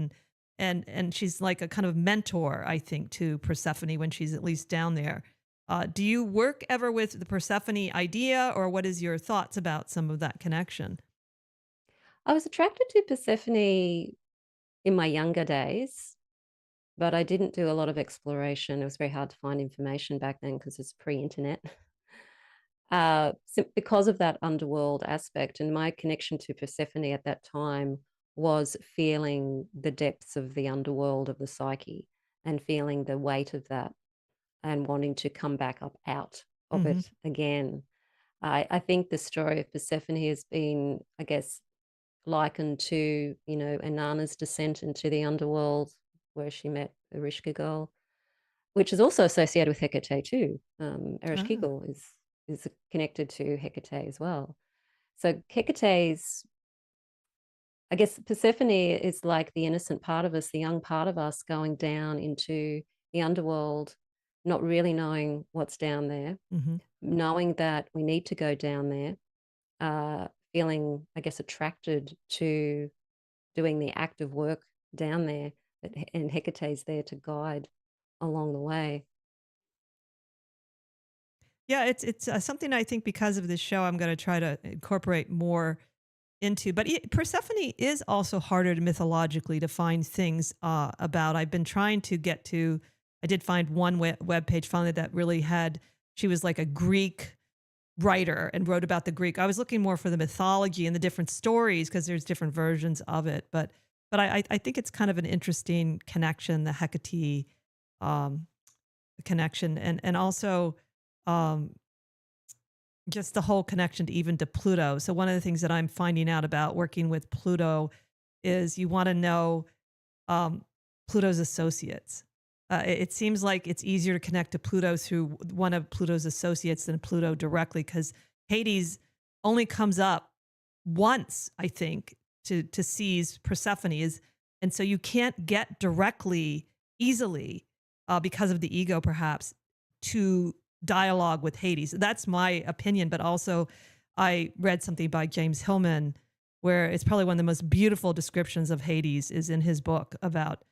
And she's like a kind of mentor, I think, to Persephone when she's at least down there. Do you work ever with the Persephone idea, or what is your thoughts about some of that connection? I was attracted to Persephone in my younger days, but I didn't do a lot of exploration. It was very hard to find information back then because it's pre-internet. Because of that underworld aspect, and my connection to Persephone at that time was feeling the depths of the underworld of the psyche and feeling the weight of that and wanting to come back up out of it again. I think the story of Persephone has been, I guess, likened to, Inanna's descent into the underworld where she met Ereshkigal, which is also associated with Hecate too. Ereshkigal is connected to Hecate as well. So Hecate's, I guess Persephone is like the innocent part of us, the young part of us going down into the underworld, not really knowing what's down there, knowing that we need to go down there, feeling, I guess, attracted to doing the active work down there, and Hecate's there to guide along the way. Yeah, it's something I think because of this show I'm going to try to incorporate more into. But Persephone is also harder to mythologically to find things about. I've been trying to get to. I did find one web page finally that really had. She was like a Greek writer and wrote about the Greek. I was looking more for the mythology and the different stories because there's different versions of it. But I think it's kind of an interesting connection, the Hecate connection, and also just the whole connection to even to Pluto. So one of the things that I'm finding out about working with Pluto is you want to know Pluto's associates. It seems like it's easier to connect to Pluto through one of Pluto's associates than Pluto directly because Hades only comes up once, I think, to seize Persephone. And so you can't get directly, easily, because of the ego perhaps, to dialogue with Hades. That's my opinion, but also I read something by James Hillman where it's probably one of the most beautiful descriptions of Hades is in his book about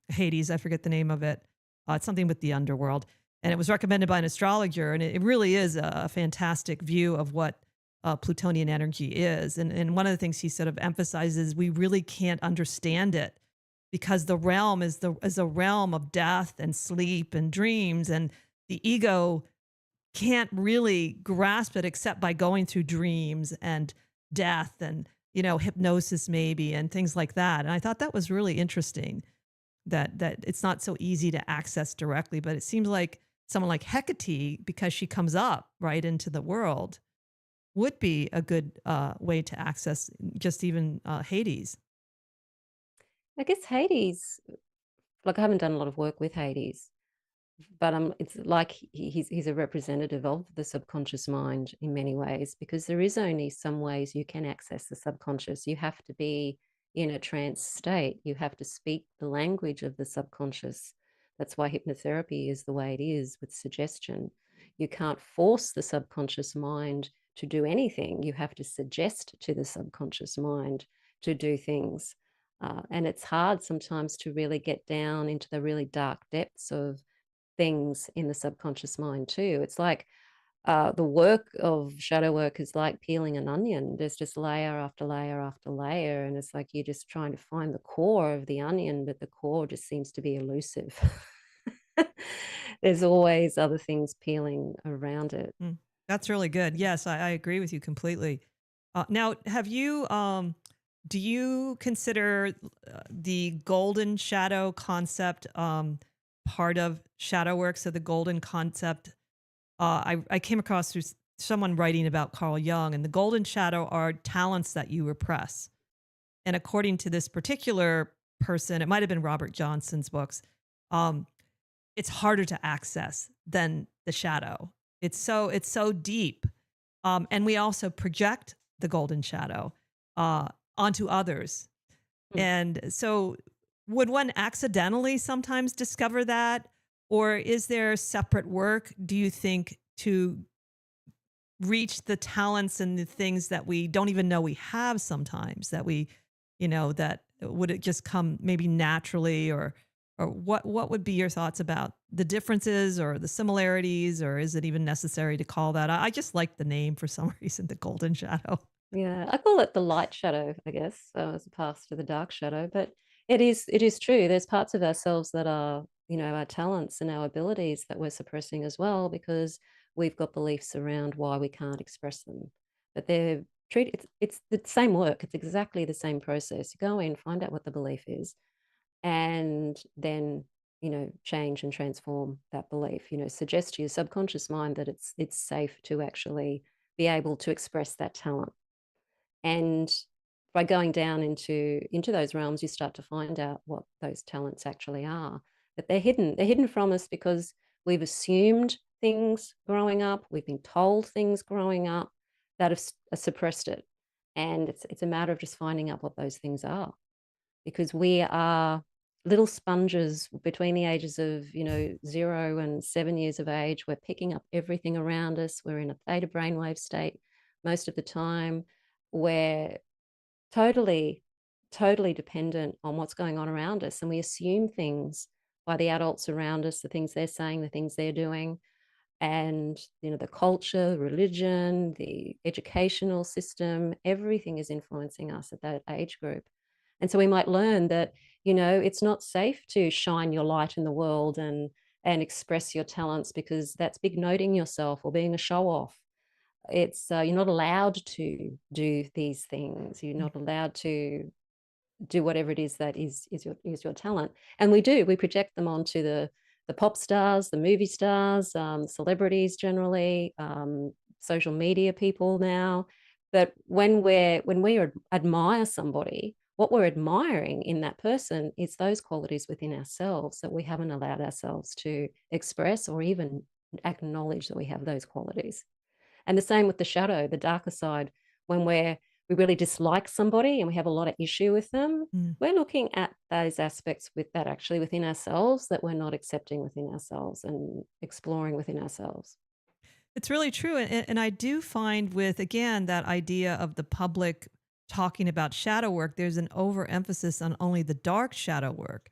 Hades. I forget the name of it. It's something with the underworld. And it was recommended by an astrologer. And it really is a fantastic view of what Plutonian energy is. And one of the things he sort of emphasizes, we really can't understand it because the realm is a realm of death and sleep and dreams. And the ego can't really grasp it except by going through dreams and death and, hypnosis maybe and things like that. And I thought that was really interesting that it's not so easy to access directly, but it seems like someone like Hecate, because she comes up right into the world, would be a good way to access just even Hades. I guess Hades, like I haven't done a lot of work with Hades, but it's like he's a representative of the subconscious mind in many ways, because there is only some ways you can access the subconscious. You have to be in a trance state. You have to speak the language of the subconscious. That's why hypnotherapy is the way it is with suggestion. You can't force the subconscious mind to do anything. You have to suggest to the subconscious mind to do things. And it's hard sometimes to really get down into the really dark depths of things in the subconscious mind too. It's like the work of shadow work is like peeling an onion. There's just layer after layer after layer. And it's like you're just trying to find the core of the onion, but the core just seems to be elusive. There's always other things peeling around it. That's really good. Yes, I agree with you completely. Now, do you consider the golden shadow concept part of shadow work? So the golden concept, I came across through someone writing about Carl Jung, and the golden shadow are talents that you repress. And according to this particular person, it might have been Robert Johnson's books, it's harder to access than the shadow. It's so deep. And we also project the golden shadow onto others. And so would one accidentally sometimes discover that? Or is there separate work, do you think, to reach the talents and the things that we don't even know we have sometimes, that we, that would it just come maybe naturally, or what would be your thoughts about the differences or the similarities, or is it even necessary to call that? I just like the name for some reason, the golden shadow. Yeah, I call it the light shadow, I guess, as opposed to the dark shadow. But it is true. There's parts of ourselves that are, our talents and our abilities that we're suppressing as well, because we've got beliefs around why we can't express them. But they're treated. It's the same work. It's exactly the same process. You go in, find out what the belief is, and then change and transform that belief. Suggest to your subconscious mind that it's safe to actually be able to express that talent. And by going down into those realms, you start to find out what those talents actually are. But they're hidden. They're hidden from us because we've assumed things growing up. We've been told things growing up that have suppressed it. And it's a matter of just finding out what those things are, because we are little sponges between the ages of 0 and 7 years of age. We're picking up everything around us. We're in a theta brainwave state most of the time. We're totally dependent on what's going on around us, and we assume things by the adults around us, the things they're saying, the things they're doing, and the culture, religion, the educational system, everything is influencing us at that age group. And so we might learn that it's not safe to shine your light in the world and express your talents, because that's big noting yourself or being a show off. It's you're not allowed to do these things. You're not allowed to do whatever it is that is your talent. And we project them onto the pop stars, the movie stars, celebrities generally, social media people now. But when we admire somebody, what we're admiring in that person is those qualities within ourselves that we haven't allowed ourselves to express or even acknowledge that we have those qualities. And the same with the shadow, the darker side. When we really dislike somebody and we have a lot of issue with them, we're looking at those aspects with that actually within ourselves that we're not accepting within ourselves and exploring within ourselves. It's really true. And I do find with, again, that idea of the public talking about shadow work, there's an overemphasis on only the dark shadow work.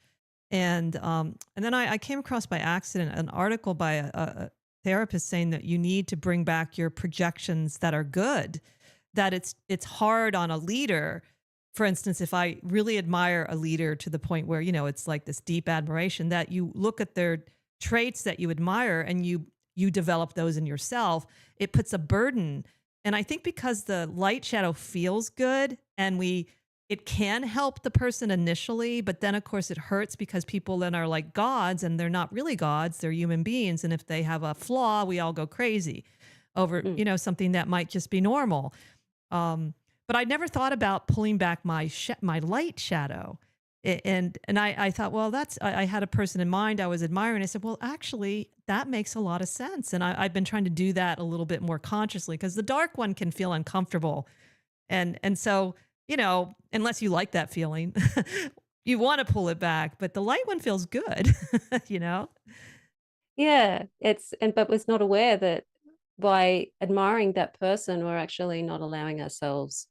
And then I came across by accident an article by a therapist saying that you need to bring back your projections that are good, that it's hard on a leader. For instance, if I really admire a leader to the point where, it's like this deep admiration, that you look at their traits that you admire and you develop those in yourself, it puts a burden. And I think because the light shadow feels good and it can help the person initially, but then of course it hurts because people then are like gods, and they're not really gods, they're human beings. And if they have a flaw, we all go crazy over, something that might just be normal. But I never thought about pulling back my light shadow. And I thought, well, I had a person in mind I was admiring. I said, well, actually, that makes a lot of sense. And I've been trying to do that a little bit more consciously, because the dark one can feel uncomfortable. And so, unless you like that feeling, you want to pull it back, but the light one feels good, Yeah, but was not aware that by admiring that person, we're actually not allowing ourselves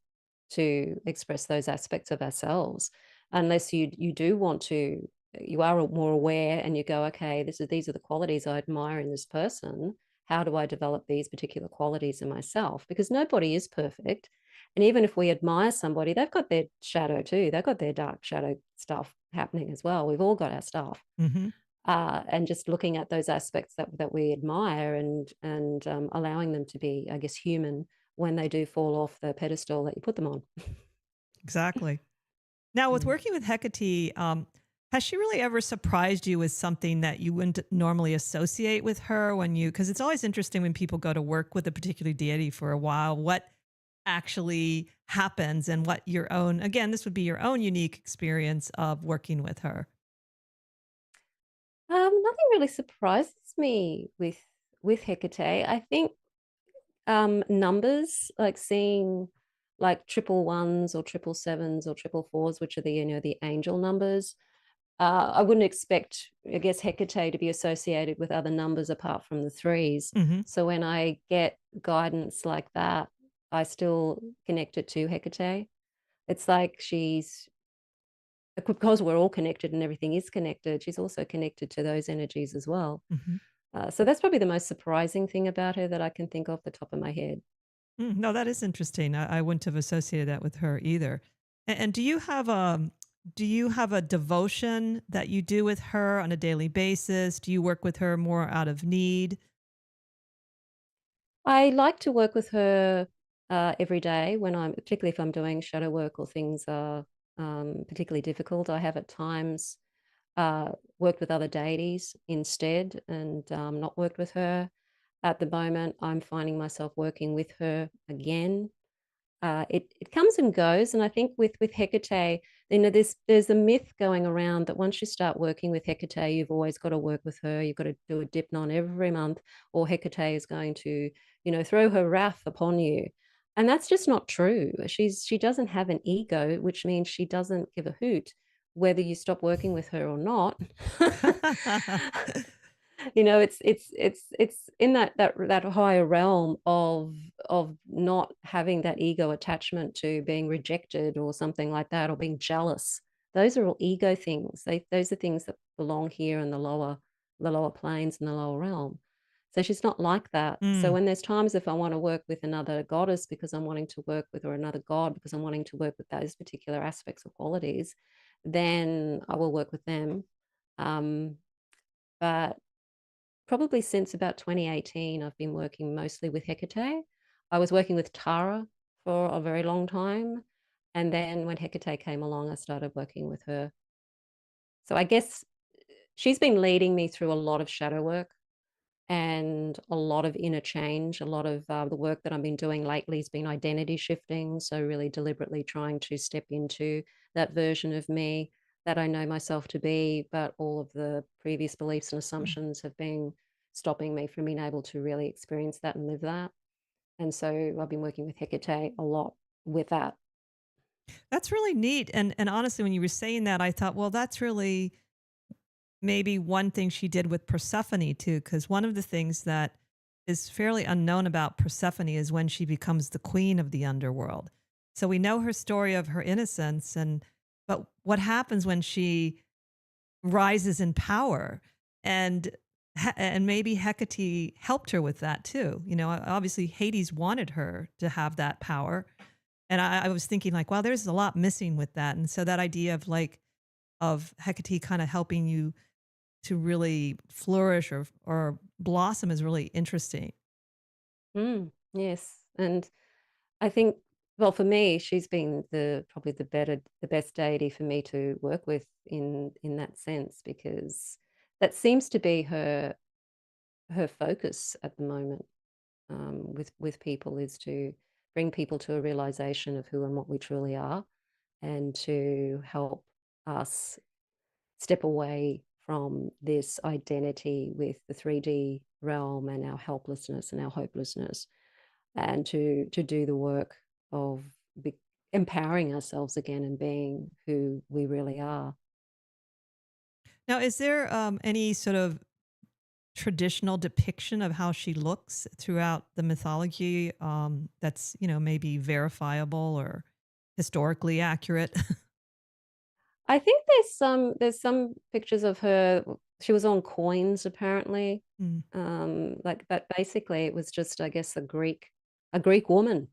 to express those aspects of ourselves, unless you do want to. You are more aware, and you go, okay, these are the qualities I admire in this person. How do I develop these particular qualities in myself? Because nobody is perfect, and even if we admire somebody, they've got their shadow too. They've got their dark shadow stuff happening as well. We've all got our stuff, Hmm. and just looking at those aspects that we admire, and allowing them to be, I guess, human when they do fall off the pedestal that you put them on. Exactly. Now, with Mm. working with Hecate, has she really ever surprised you with something that you wouldn't normally associate with her when you, because it's always interesting when people go to work with a particular deity for a while, what actually happens and what your own, again, this would be your own unique experience of working with her. Nothing really surprises me with Hecate. I think numbers, like seeing like triple ones or triple sevens or triple fours, which are the angel numbers. I wouldn't expect, I guess, Hecate to be associated with other numbers apart from the threes. Hmm. So when I get guidance like that, I still connect it to Hecate. It's like she's, because we're all connected and everything is connected, she's also connected to those energies as well. Hmm. So that's probably the most surprising thing about her that I can think off the top of my head. No, that is interesting. I wouldn't have associated that with her either. And do you have a devotion that you do with her on a daily basis? Do you work with her more out of need? I like to work with her every day when particularly if I'm doing shadow work or things are particularly difficult. I have at times worked with other deities instead, and not worked with her. At the moment, I'm finding myself working with her again. It comes and goes, and I think with Hecate, there's a myth going around that once you start working with Hecate, you've always got to work with her. You've got to do a dipnon every month, or Hecate is going to, throw her wrath upon you. And that's just not true. She doesn't have an ego, which means she doesn't give a hoot whether you stop working with her or not. It's in that higher realm of not having that ego attachment to being rejected or something like that, or being jealous. Those are all ego things. Those are things that belong here in the lower planes and the lower realm. So she's not like that. So Mm. when there's times if I want to work with another goddess because I'm wanting to work with, or another god because I'm wanting to work with those particular aspects or qualities, then I will work with them. Um, but probably since about 2018, I've been working mostly with Hecate. I was working with Tara for a very long time. And then when Hecate came along, I started working with her. So I guess she's been leading me through a lot of shadow work and a lot of inner change. A lot of the work that I've been doing lately has been identity shifting. So, really deliberately trying to step into that version of me that I know myself to be, but all of the previous beliefs and assumptions have been stopping me from being able to really experience that and live that. And so, I've been working with Hecate a lot with that. That's really neat. And honestly, when you were saying that, I thought, well, that's really maybe one thing she did with Persephone too, because one of the things that is fairly unknown about Persephone is when she becomes the queen of the underworld. So we know her story of her innocence, and but what happens when she rises in power? And and maybe Hecate helped her with that too. You know, obviously Hades wanted her to have that power, and I was thinking like, wow, there's a lot missing with that. And so that idea of like of Hecate kind of helping you to really flourish or blossom is really interesting. Yes. And I think, well, for me, she's been probably the best deity for me to work with in that sense, because that seems to be her focus at the moment, with people, is to bring people to a realization of who and what we truly are, and to help us step away from this identity with the 3D realm and our helplessness and our hopelessness, and to do the work of be, empowering ourselves again and being who we really are. Now, is there any sort of traditional depiction of how she looks throughout the mythology that's, maybe verifiable or historically accurate? I think there's some pictures of her. She was on coins apparently. Mm, But basically it was just, I guess, a Greek woman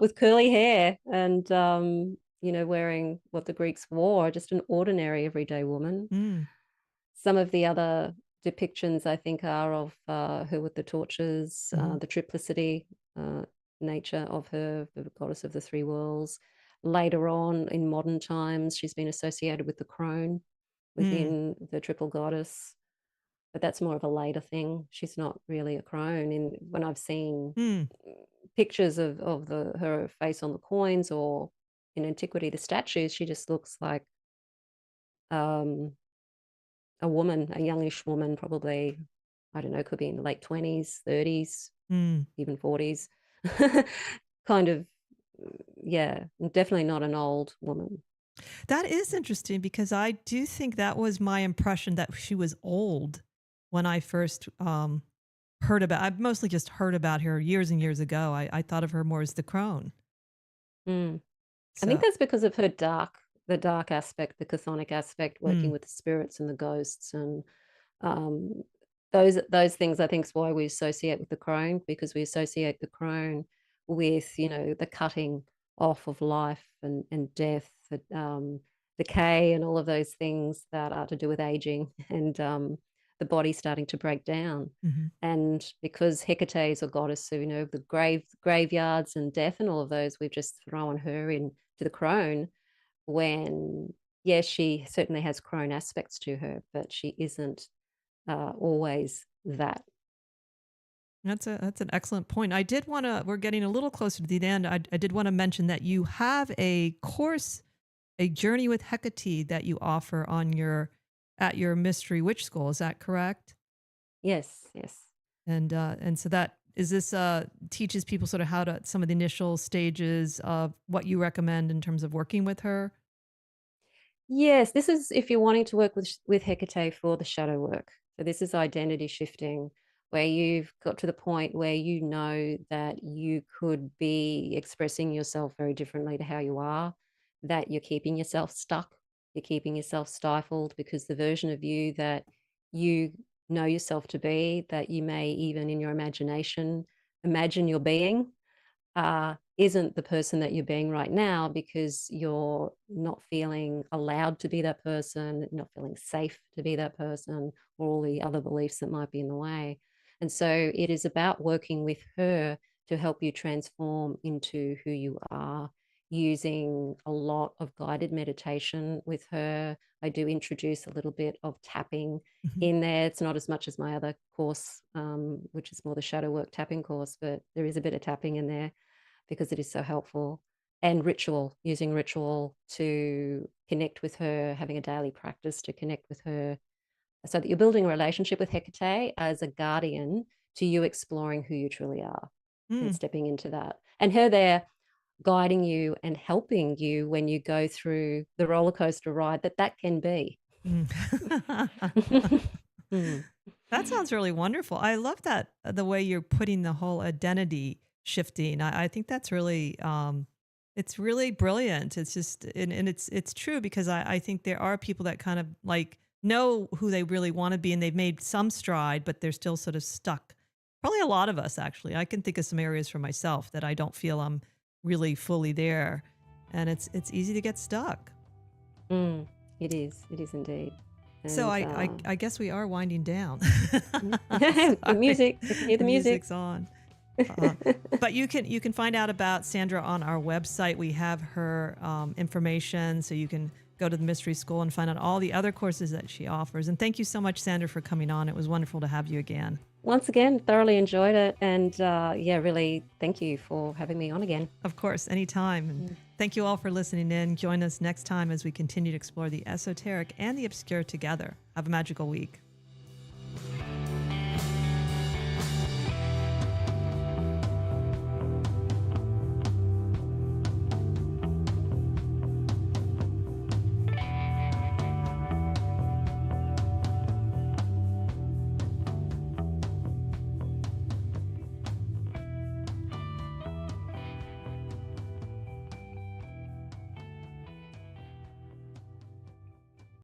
with curly hair and wearing what the Greeks wore, just an ordinary everyday woman. mm, Some of the other depictions, I think, are of her with the torches, mhm, the triplicity uh, nature of her, the goddess of the three worlds. Later on, in modern times, she's been associated with the crone mm, within the triple goddess, but that's more of a later thing. She's not really a crone. And when I've seen mm. pictures of her face on the coins or in antiquity, the statues, she just looks like um, a woman, a youngish woman, probably, I don't know, could be in the late 20s, 30s, Mm. even 40s. Kind of, yeah, definitely not an old woman. That is interesting because I do think that was my impression that she was old when I first heard about. I've mostly just heard about her years and years ago. I thought of her more as the crone. Mm. I think So, that's because of the dark aspect, the chthonic aspect, working mm, with the spirits and the ghosts, and um, those things. I think is why we associate with the crone, because we associate the crone with the cutting off of life and death, decay, and all of those things that are to do with aging and the body starting to break down. mhm. And because Hecate is a goddess of the graveyards and death and all of those, we've just thrown her into the crone when, yes, she certainly has crone aspects to her, but she isn't always that. That's an excellent point. I did want to. We're getting a little closer to the end. I did want to mention that you have a course, a journey with Hecate that you offer on your at your Mystery Witch School. Is that correct? Yes, yes. And so that is this teaches people sort of how to some of the initial stages of what you recommend in terms of working with her. Yes, this is if you're wanting to work with Hecate for the shadow work. So this is identity shifting, where you've got to the point where you know that you could be expressing yourself very differently to how you are, that you're keeping yourself stuck, you're keeping yourself stifled because the version of you that you know yourself to be, that you may even in your imagination imagine you're being, isn't the person that you're being right now because you're not feeling allowed to be that person, not feeling safe to be that person, or all the other beliefs that might be in the way. And so it is about working with her to help you transform into who you are, using a lot of guided meditation with her. I do introduce a little bit of tapping Mhm. in there. It's not as much as my other course, which is more the shadow work tapping course, but there is a bit of tapping in there because it is so helpful. And ritual, using ritual to connect with her, having a daily practice to connect with her, so that you're building a relationship with Hecate as a guardian to you exploring who you truly are and Mm. stepping into that. And her there guiding you and helping you when you go through the roller coaster ride that can be. Mm. Mm. That sounds really wonderful. I love that the way you're putting the whole identity shifting. I think that's really it's really brilliant. It's just and it's true because I think there are people that kind of like know who they really want to be and they've made some stride, but they're still sort of stuck. Probably a lot of us actually. I can think of some areas for myself that I don't feel I'm really fully there. And it's easy to get stuck. Mm. It is indeed. So And I guess we are winding down. the Sorry. music, I can hear the music. Music's on. But you can find out about Sandra on our website. We have her information, so you can go to the Mystery School and find out all the other courses that she offers. And thank you so much, Sandra, for coming on. It was wonderful to have you again. Once again, thoroughly enjoyed it. And yeah, really thank you for having me on again. Of course, anytime. And thank you all for listening in. Join us next time as we continue to explore the esoteric and the obscure together. Have a magical week.